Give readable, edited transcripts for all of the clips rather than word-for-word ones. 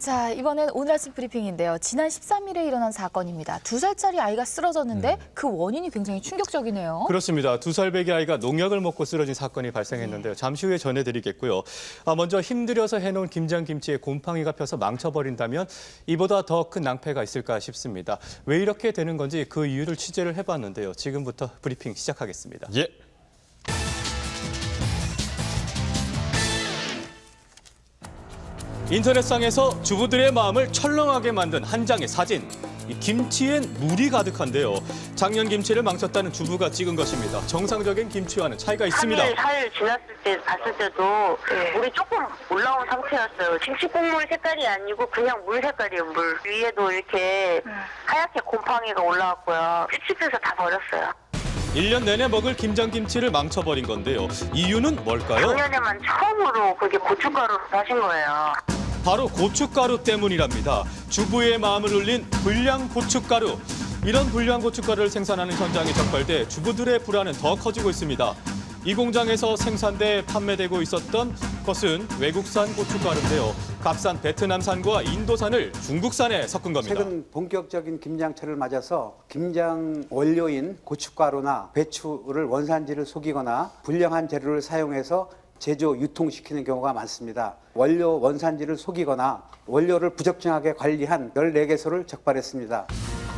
자, 이번엔 오늘 아침 브리핑인데요. 지난 13일에 일어난 사건입니다. 2살짜리 아이가 쓰러졌는데 그 원인이 굉장히 충격적이네요. 그렇습니다. 2살배기 아이가 농약을 먹고 쓰러진 사건이 발생했는데요. 잠시 후에 전해드리겠고요. 먼저 힘들여서 해놓은 김장김치에 곰팡이가 펴서 망쳐버린다면 이보다 더 큰 낭패가 있을까 싶습니다. 왜 이렇게 되는 건지 그 이유를 취재를 해봤는데요. 지금부터 브리핑 시작하겠습니다. 예. 인터넷상에서 주부들의 마음을 철렁하게 만든 한 장의 사진. 이 김치엔 물이 가득한데요. 작년 김치를 망쳤다는 주부가 찍은 것입니다. 정상적인 김치와는 차이가 있습니다. 3일, 4일 지났을 때 봤을 때도 물이 조금 올라온 상태였어요. 김치 국물 색깔이 아니고 그냥 물 색깔이에요, 물. 위에도 이렇게 하얗게 곰팡이가 올라왔고요. 찝찝해서 다 버렸어요. 1년 내내 먹을 김장김치를 망쳐버린 건데요. 이유는 뭘까요? 작년에만 처음으로 그게 고춧가루로 하신 거예요. 바로 고춧가루 때문이랍니다. 주부의 마음을 울린 불량 고춧가루. 이런 불량 고춧가루를 생산하는 현장에 적발돼 주부들의 불안은 더 커지고 있습니다. 이 공장에서 생산돼 판매되고 있었던 것은 외국산 고춧가루인데요. 값싼 베트남산과 인도산을 중국산에 섞은 겁니다. 최근 본격적인 김장철을 맞아서 김장 원료인 고춧가루나 배추를 원산지를 속이거나 불량한 재료를 사용해서 제조, 유통시키는 경우가 많습니다. 원료 원산지를 속이거나 원료를 부적정하게 관리한 14개소를 적발했습니다.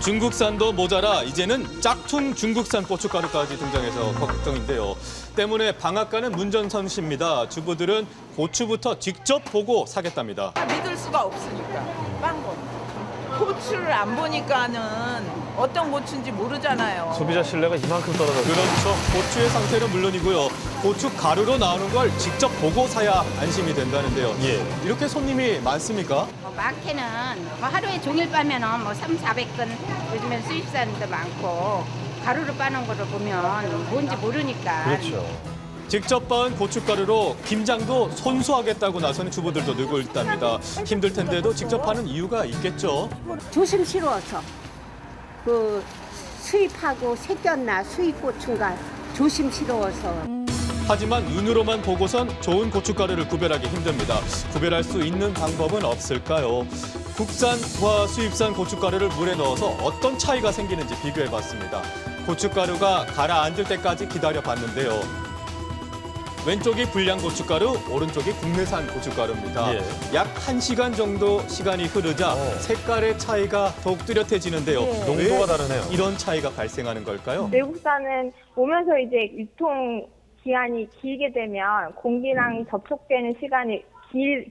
중국산도 모자라 이제는 짝퉁 중국산 고춧가루까지 등장해서 걱정인데요. 때문에 방앗간은 문전선시입니다. 주부들은 고추부터 직접 보고 사겠답니다. 믿을 수가 없으니까 빵거 고추를 안 보니까는 어떤 고추인지 모르잖아요. 소비자 신뢰가 이만큼 떨어졌어요. 그렇죠. 고추의 상태는 물론이고요. 고추 가루로 나오는 걸 직접 보고 사야 안심이 된다는데요. 예. 이렇게 손님이 많습니까? 마켓은 하루에 종일 빠면은 300~400건 요즘엔 수입산도 많고 가루로 빠는 거를 보면 뭔지 모르니까. 그렇죠. 직접 빻은 고춧가루로 김장도 손수하겠다고 나서는 주부들도 늘고 있답니다. 힘들 텐데도 직접 하는 이유가 있겠죠. 조심스러워서 그 수입하고 새겼나 수입 고추가 조심스러워서. 하지만 눈으로만 보고선 좋은 고춧가루를 구별하기 힘듭니다. 구별할 수 있는 방법은 없을까요? 국산과 수입산 고춧가루를 물에 넣어서 어떤 차이가 생기는지 비교해봤습니다. 고춧가루가 가라앉을 때까지 기다려봤는데요. 왼쪽이 불량 고춧가루, 오른쪽이 국내산 고춧가루입니다. 예. 약 1시간 정도 시간이 흐르자 색깔의 차이가 더욱 뚜렷해지는데요. 농도가 다르네요. 이런 차이가 발생하는 걸까요? 외국산은 오면서 이제 유통 기한이 길게 되면 공기랑 접촉되는 시간이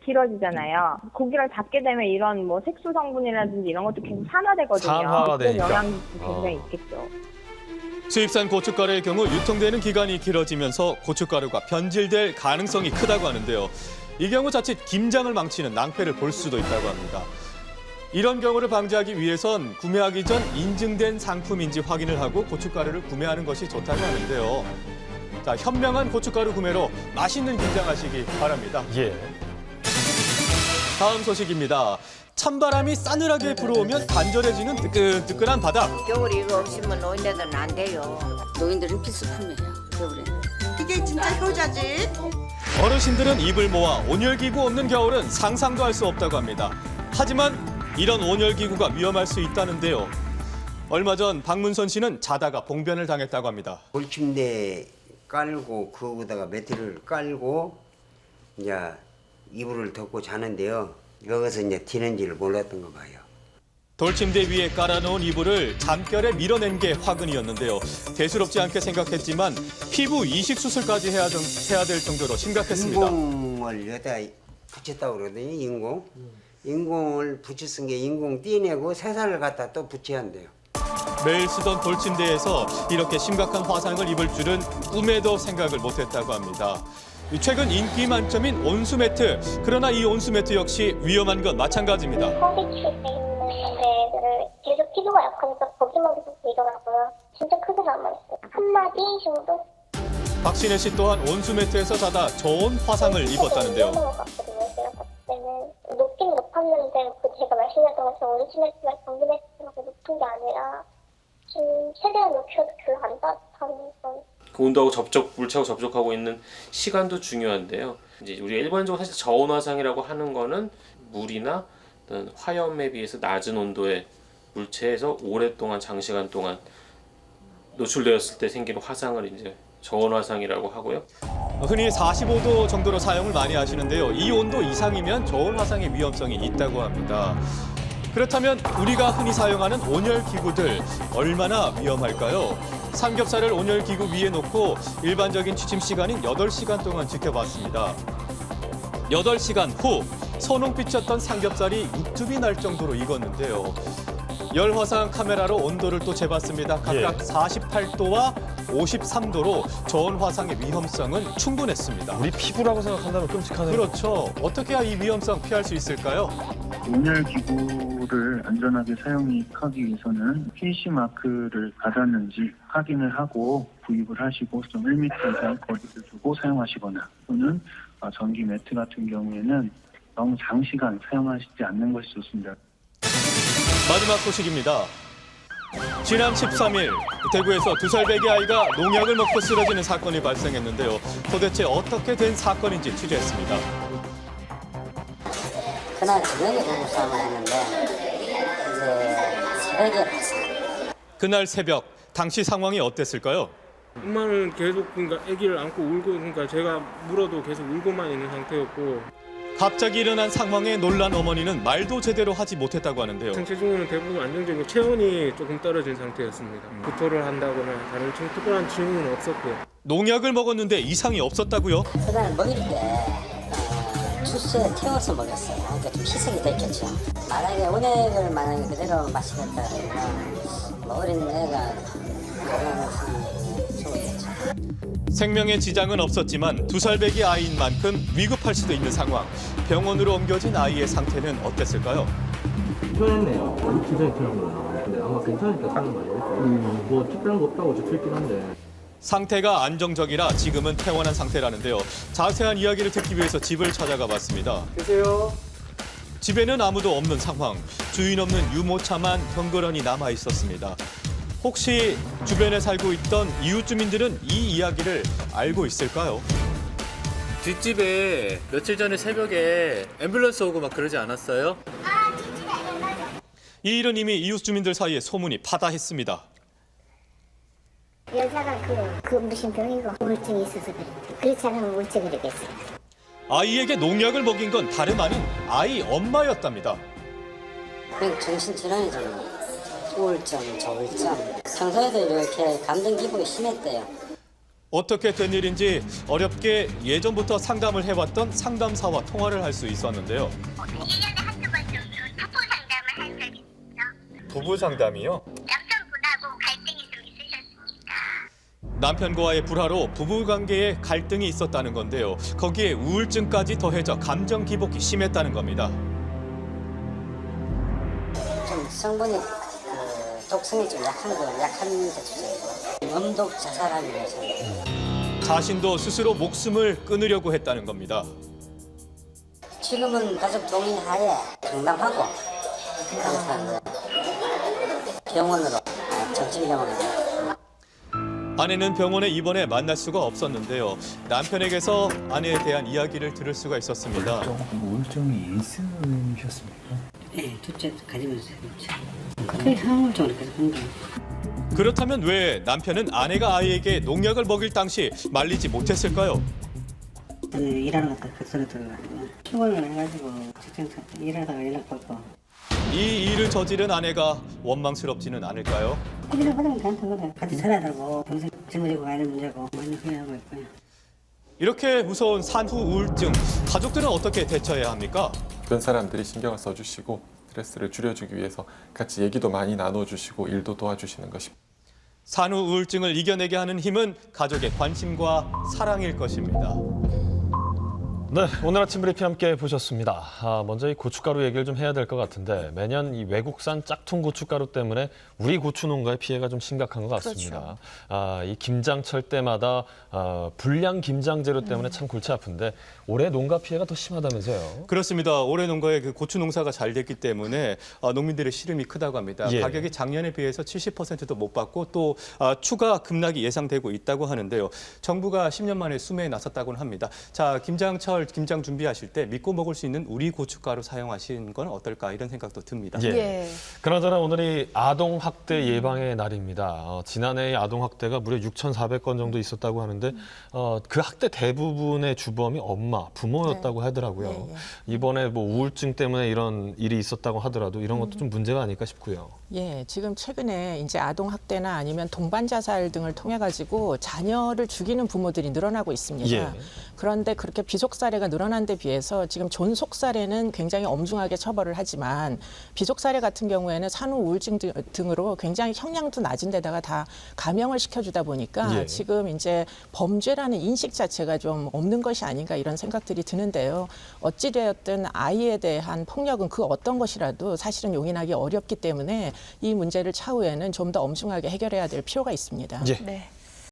길어지잖아요. 고기를 잡게 되면 이런 색소 성분이라든지 이런 것도 계속 산화되거든요. 산화가 그런 되니까. 영향이 굉장히 있겠죠. 수입산 고춧가루의 경우 유통되는 기간이 길어지면서 고춧가루가 변질될 가능성이 크다고 하는데요. 이 경우 자칫 김장을 망치는 낭패를 볼 수도 있다고 합니다. 이런 경우를 방지하기 위해선 구매하기 전 인증된 상품인지 확인을 하고 고춧가루를 구매하는 것이 좋다고 하는데요. 자, 현명한 고춧가루 구매로 맛있는 김장하시기 바랍니다. 예. 다음 소식입니다. 찬바람이 싸늘하게 불어오면 간절해지는 뜨끈뜨끈한 바닥. 겨울에 이거 없으면 노인네들은 안 돼요. 노인들은 필수품이에요, 겨울에. 이게 진짜 효자지. 어르신들은 입을 모아 온열기구 없는 겨울은 상상도 할 수 없다고 합니다. 하지만 이런 온열기구가 위험할 수 있다는데요. 얼마 전 박문선 씨는 자다가 봉변을 당했다고 합니다. 돌침대 깔고 그거다가 매트를 깔고 이제 이불을 덮고 자는데요. 여기서 이제 튀는지를 몰랐던 거 봐요. 돌침대 위에 깔아놓은 이불을 잠결에 밀어낸 게 화근이었는데요. 대수롭지 않게 생각했지만 피부 이식 수술까지 해야 될 정도로 심각했습니다. 인공을 여기다 붙였다고 그러더니 인공을 붙였은 게 인공 떼내고 새살을 갖다 또 붙여야 한대요. 매일 쓰던 돌침대에서 이렇게 심각한 화상을 입을 줄은 꿈에도 생각을 못했다고 합니다. 최근 인기 만점인 온수매트. 그러나 이 온수매트 역시 위험한 건 마찬가지입니다. 허리춤에 있는 데를 계속 피부가 약하니까 거기만 계속 보이더라고요. 진짜 크게 남아있어요. 한마디 정도? 박신혜 씨 또한 온수매트에서 자다 저온 화상을 입었다는데요. 위험한 것 같거든요. 제가 봤을 때는 높긴 높았는데 제가 말씀드렸던 것처럼 온수매트가 전기매트하고 높은 게 아니라 좀 최대한 높여도 별로 안 따뜻한 그런. 그 온도하고 물체하고 접촉하고 있는 시간도 중요한데요. 이제 우리가 일반적으로 사실 저온 화상이라고 하는 거는 물이나 어떤 화염에 비해서 낮은 온도의 물체에서 오랫동안 장시간 동안 노출되었을 때 생기는 화상을 이제 저온 화상이라고 하고요. 흔히 45도 정도로 사용을 많이 하시는데요. 이 온도 이상이면 저온 화상의 위험성이 있다고 합니다. 그렇다면 우리가 흔히 사용하는 온열 기구들 얼마나 위험할까요? 삼겹살을 온열 기구 위에 놓고 일반적인 취침 시간인 8시간 동안 지켜봤습니다. 8시간 후 선홍빛이었던 삼겹살이 육즙이 날 정도로 익었는데요. 열화상 카메라로 온도를 또 재봤습니다. 각각 48도와 53도로 저온 화상의 위험성은 충분했습니다. 우리 피부라고 생각한다면 끔찍하네요. 그렇죠. 어떻게 해야 이 위험성 피할 수 있을까요? 온열 기구를 안전하게 사용하기 위해서는 PC 마크를 받았는지 확인을 하고 구입을 하시고 좀 1m 이상 거리를 두고 사용하시거나 또는 전기 매트 같은 경우에는 너무 장시간 사용하시지 않는 것이 좋습니다. 마지막 소식입니다. 지난 13일 대구에서 2살 배기 아이가 농약을 먹고 쓰러지는 사건이 발생했는데요. 도대체 어떻게 된 사건인지 취재했습니다. 그날 저녁에 대구 싸움을 했는데 이제 새벽에 발생. 그날 새벽 당시 상황이 어땠을까요? 엄마는 계속 그러니까 아기를 안고 울고 그러니까 제가 물어도 계속 울고만 있는 상태였고 갑자기 일어난 상황에 놀란 어머니는 말도 제대로 하지 못했다고 하는데요. 체중은 대부분 안정적이고 체온이 조금 떨어진 상태였습니다. 구토를 한다거나 다른 특별한 증후는 없었고요. 농약을 먹었는데 이상이 없었다고요? 그날 먹일 때 주스에 태워서 먹였어요. 그러니까 좀 희석이 됐겠죠. 만약에 온액을 만약에 그대로 마시겠다 그러면 뭐 어린 애가 그런 죽었겠죠. 생명에 지장은 없었지만 2살 배기 아이인 만큼 위급할 수도 있는 상황. 병원으로 옮겨진 아이의 상태는 어땠을까요? 편했네요. 굉장히 편합니다. 근데 아마 괜찮으니까 사는 말이에요. 뭐 특별한 거 없다고 적혀있긴 한데. 상태가 안정적이라 지금은 퇴원한 상태라는데요. 자세한 이야기를 듣기 위해서 집을 찾아가 봤습니다. 계세요? 집에는 아무도 없는 상황. 주인 없는 유모차만 덩그러니 남아 있었습니다. 혹시 주변에 살고 있던 이웃 주민들은 이 이야기를 알고 있을까요? 뒷집에 며칠 전에 새벽에 앰뷸런스 오고 막 그러지 않았어요? 이 일은 이미 이웃 주민들 사이에 소문이 파다했습니다. 여자가 그 무슨 병이고 우울증이 있어서 그래. 그렇지 않으면 우울증이 되겠어요. 아이에게 농약을 먹인 건 다름 아닌 아이 엄마였답니다. 그냥 정신질환이잖아요. 우울증, 저울증. 평소에도 이렇게 감정 기복이 심했대요. 어떻게 된 일인지 어렵게 예전부터 상담을 해왔던 상담사와 통화를 할 수 있었는데요. 1년에 한두 번 정도 첩보 상담을 한 적이 있죠. 부부 상담이요? 남편분하고 갈등이 좀 있으셨으니까. 남편과의 불화로 부부관계에 갈등이 있었다는 건데요. 거기에 우울증까지 더해져 감정 기복이 심했다는 겁니다. 좀 성분이 독성이 좀 약한 대추제이고 음독 자살하기 위해서 자신도 스스로 목숨을 끊으려고 했다는 겁니다. 지금은 가족 동의하에 상담하고 그래서 병원으로 정신병원으로. 아내는 병원에 입원해 만날 수가 없었는데요. 남편에게서 아내에 대한 이야기를 들을 수가 있었습니다. 우울증이 있으셨습니까? 네, 둘째 가지면서 그게 항우울증으로 계속 한 거예요. 그렇다면 왜 남편은 아내가 아이에게 농약을 먹일 당시 말리지 못했을까요? 일하러 갔다 그 소리 들어가지고 피곤을 해가지고 직장 일하다가 연락 받고 이 일을 저지른 아내가 원망스럽지는 않을까요? 일을 받으면 괜찮은 거예요. 같이 살아야되고 동생 짊어지고 가는 문제고 많이 후회하고 있고요. 이렇게 무서운 산후 우울증, 가족들은 어떻게 대처해야 합니까? 주변 사람들이 신경을 써주시고 스트레스를 줄여주기 위해서 같이 얘기도 많이 나눠주시고 일도 도와주시는 것입니다. 산후 우울증을 이겨내게 하는 힘은 가족의 관심과 사랑일 것입니다. 네, 오늘 아침 브리핑 함께 보셨습니다. 먼저 이 고춧가루 얘기를 좀 해야 될 것 같은데 매년 이 외국산 짝퉁 고춧가루 때문에 우리 고추 농가의 피해가 좀 심각한 것 같습니다. 그렇죠. 이 김장철 때마다 불량 김장 재료 때문에 참 골치 아픈데 올해 농가 피해가 더 심하다면서요? 그렇습니다. 올해 농가에 그 고추 농사가 잘 됐기 때문에 농민들의 시름이 크다고 합니다. 예. 가격이 작년에 비해서 70%도 못 받고 또 추가 급락이 예상되고 있다고 하는데요. 정부가 10년 만에 수매에 나섰다고는 합니다. 자, 김장철 고춧가루 김장 준비하실 때 믿고 먹을 수 있는 우리 고춧가루 사용하시는 건 어떨까 이런 생각도 듭니다. 예. 그나저나 오늘이 아동학대 예방의 날입니다. 지난해 아동학대가 무려 6,400건 정도 있었다고 하는데 그 학대 대부분의 주범이 엄마, 부모였다고 하더라고요. 이번에 뭐 우울증 때문에 이런 일이 있었다고 하더라도 이런 것도 좀 문제가 아닐까 싶고요. 예, 지금 최근에 이제 아동학대나 아니면 동반자살 등을 통해 가지고 자녀를 죽이는 부모들이 늘어나고 있습니다. 예. 그런데 그렇게 비속 사례가 늘어난 데 비해서 지금 존속 사례는 굉장히 엄중하게 처벌을 하지만 비속 사례 같은 경우에는 산후 우울증 등으로 굉장히 형량도 낮은 데다가 다 감형을 시켜주다 보니까 예. 지금 이제 범죄라는 인식 자체가 좀 없는 것이 아닌가 이런 생각들이 드는데요. 어찌되었든 아이에 대한 폭력은 그 어떤 것이라도 사실은 용인하기 어렵기 때문에 이 문제를 차후에는 좀 더 엄중하게 해결해야 될 필요가 있습니다. 예. 네.